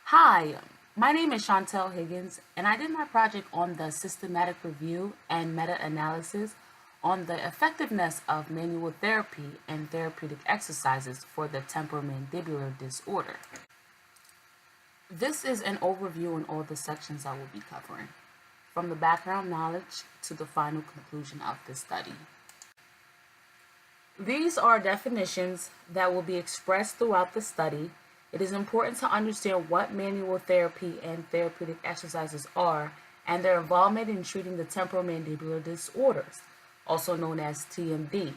Hi, my name is Chantal Higgins, and I did my project on the systematic review and meta-analysis on the effectiveness of manual therapy and therapeutic exercises for the temporomandibular disorder. This is an overview on all the sections I will be covering, from the background knowledge to the final conclusion of the study. These are definitions that will be expressed throughout the study. It is important to understand what manual therapy and therapeutic exercises are and their involvement in treating the temporomandibular disorders, also known as TMD.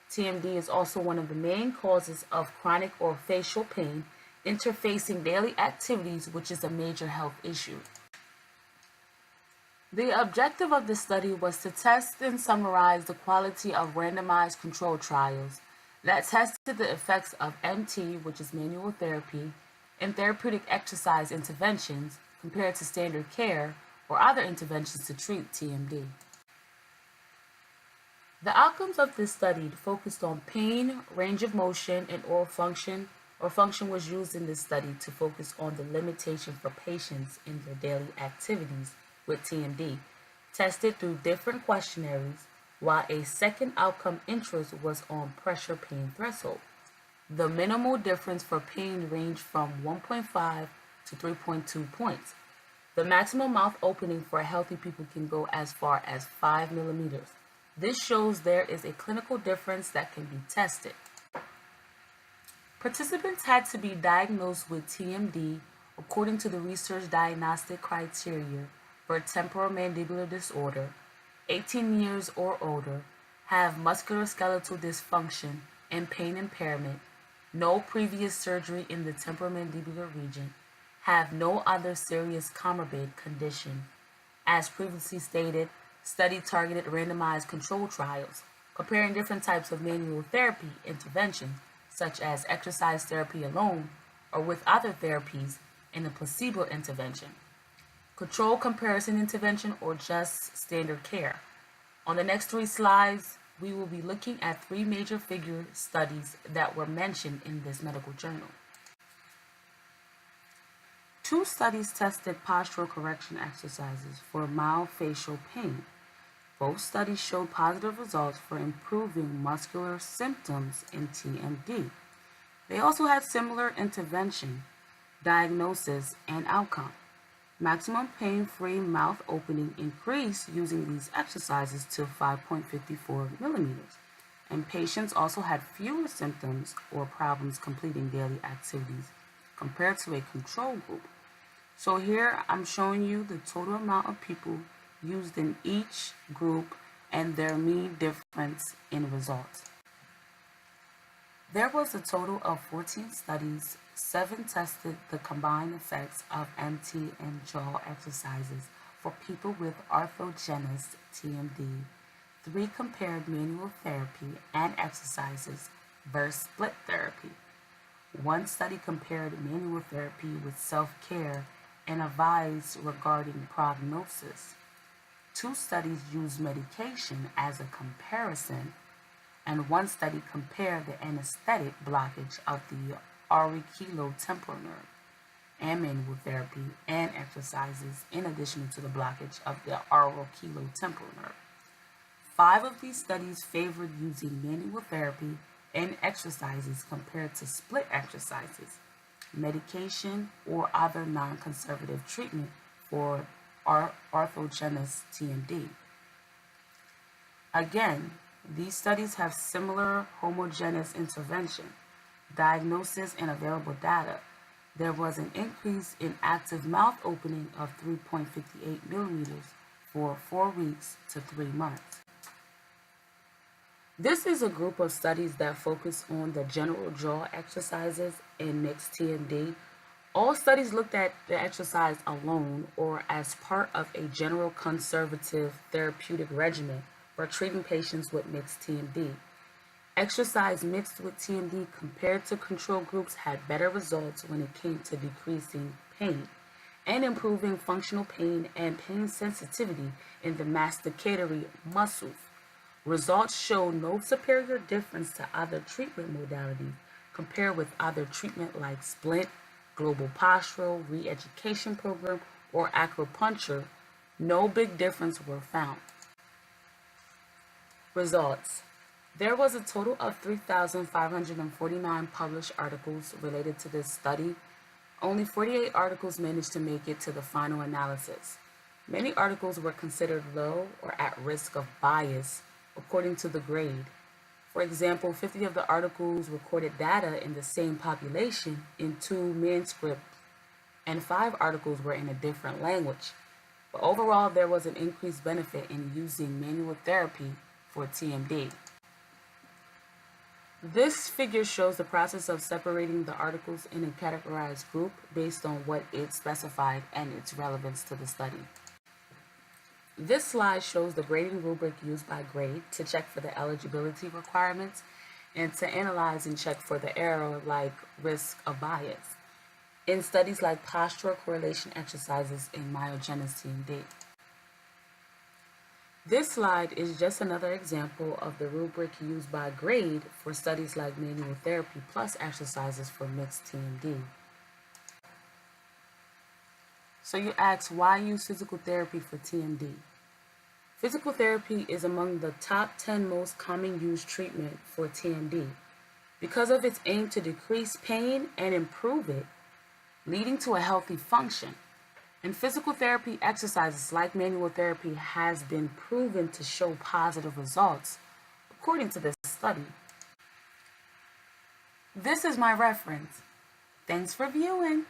TMD is also one of the main causes of chronic or facial pain interfacing daily activities, which is a major health issue. The objective of the study was to test and summarize the quality of randomized controlled trials that tested the effects of MT, which is manual therapy, and therapeutic exercise interventions compared to standard care or other interventions to treat TMD. The outcomes of this study focused on pain, range of motion, and oral function, or function was used in this study to focus on the limitation for patients in their daily activities with TMD, tested through different questionnaires, while a second outcome interest was on pressure pain threshold. The minimal difference for pain ranged from 1.5 to 3.2 points. The maximum mouth opening for healthy people can go as far as 5 millimeters. This shows there is a clinical difference that can be tested. Participants had to be diagnosed with TMD according to the research diagnostic criteria for temporomandibular disorder, 18 years or older, have musculoskeletal dysfunction and pain impairment, no previous surgery in the temporomandibular region, have no other serious comorbid condition. As previously stated, study targeted randomized controlled trials comparing different types of manual therapy interventions, such as exercise therapy alone or with other therapies, and a placebo intervention, control comparison intervention, or just standard care. On the next 3 slides, we will be looking at 3 major figure studies that were mentioned in this medical journal. 2 studies tested postural correction exercises for mild facial pain. Both studies showed positive results for improving muscular symptoms in TMD. They also had similar intervention, diagnosis, and outcome. Maximum pain-free mouth opening increased using these exercises to 5.54 millimeters, and patients also had fewer symptoms or problems completing daily activities compared to a control group. So here I'm showing you the total amount of people used in each group and their mean difference in results. There was a total of 14 studies. 7 tested the combined effects of MT and jaw exercises for people with orthogenous TMD. 3 compared manual therapy and exercises versus split therapy. 1 study compared manual therapy with self-care and advised regarding prognosis. 2 studies used medication as a comparison, and 1 study compared the anesthetic blockage of the auriculotemporal nerve and manual therapy and exercises in addition to the blockage of the auriculotemporal nerve. 5 of these studies favored using manual therapy and exercises compared to split exercises, medication, or other non-conservative treatment for orthogenous TMD. Again, these studies have similar homogeneous intervention, diagnosis, and available data. There was an increase in active mouth opening of 3.58 millimeters for 4 weeks to 3 months. This is a group of studies that focus on the general jaw exercises in mixed TMD. All studies looked at the exercise alone or as part of a general conservative therapeutic regimen for treating patients with mixed TMD. Exercise mixed with TMD compared to control groups had better results when it came to decreasing pain and improving functional pain and pain sensitivity in the masticatory muscles. Results show no superior difference to other treatment modalities compared with other treatment like splint, global postural re-education program, or acupuncture, no big difference were found. Results. There was a total of 3,549 published articles related to this study. Only 48 articles managed to make it to the final analysis. Many articles were considered low or at risk of bias according to the grade. For example, 50 of the articles recorded data in the same population in 2 manuscripts, and 5 articles were in a different language. But overall, there was an increased benefit in using manual therapy for TMD. This figure shows the process of separating the articles in a categorized group based on what it specified and its relevance to the study. This slide shows the grading rubric used by grade to check for the eligibility requirements and to analyze and check for the error like risk of bias in studies like postural correlation exercises in myogenic TMD. This slide is just another example of the rubric used by grade for studies like manual therapy plus exercises for mixed TMD. So you ask, why use physical therapy for TMD? Physical therapy is among the top 10 most common used treatment for TMD because of its aim to decrease pain and improve it, leading to a healthy function. And physical therapy exercises like manual therapy has been proven to show positive results, according to this study. This is my reference. Thanks for viewing.